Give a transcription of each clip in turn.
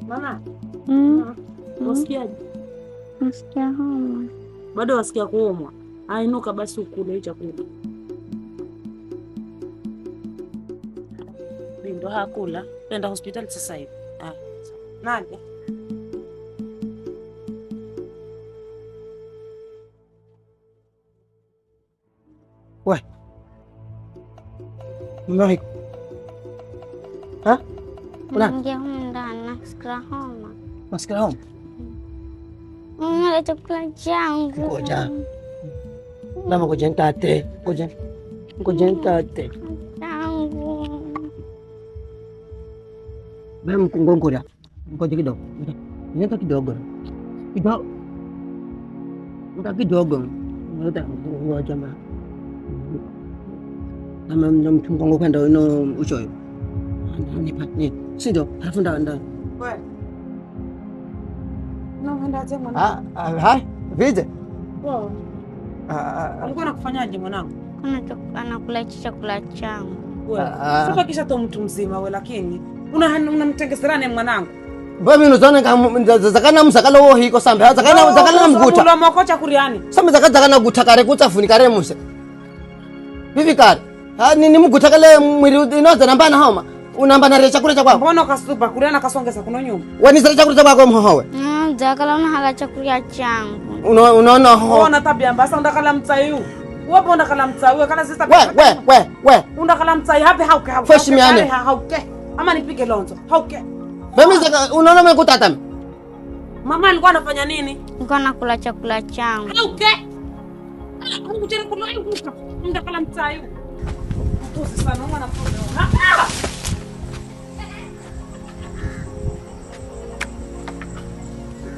Mama. Unasikiaje? Nasikia homa. Bado wasikia kuumwa? Ainuka basi ukule hicho chakula. Ndio hakula. Nenda hospitali sasa hivi. Naja. Wah. Mama. Ha? Unaingia humu ndani nasikia homa. Nasikia homa? Nala chakula changu. Ngoja. Mama ngoja nitate. Ngoja nitate. Changu. Bem ngoja. Ngoja kidogo. Nyata kidogo. Kidogo. Ngoja kidogo. Ngoja mama. Mama mchunga ngokwenda ino uchoyo. Ni sindo halafu nda wewe unaenda je mwanangu? Hai vije Poa. Alikuwa anakufanyaje mwanangu? Anakula chakula changu. Wewe sasa kisha to mtu mzima wewe, lakini unamtengeserane mwanangu. Mimi nuzana kama zakana msakala wo hiko sambe zakana mguta ula mokocha kuriani sambe zakana guta kare kutafuni kare muse vivi kare ni mguta kale mwiri inoza namba na homa unamba na chakula cha kwako. Mbona kasupa kuriana kasongeza kuno nyumba wani zile chakula cha kwako mhowe Zakala unahala chakula changu. Unaona ho ona tabia mbasa undakala mtsayu wewe undakala mtsayu kana sisi we undakala mtsayu hapi hauke hauke ama nipige lonzo hauke. Mimi zaka unaona mimi kutata mama alikuwa anafanya nini? Alikuwa anakula chakula changu. Hauke ungutera kuno undakala mtsayu tusi sana mwana mtoto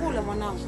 kula mwanangu.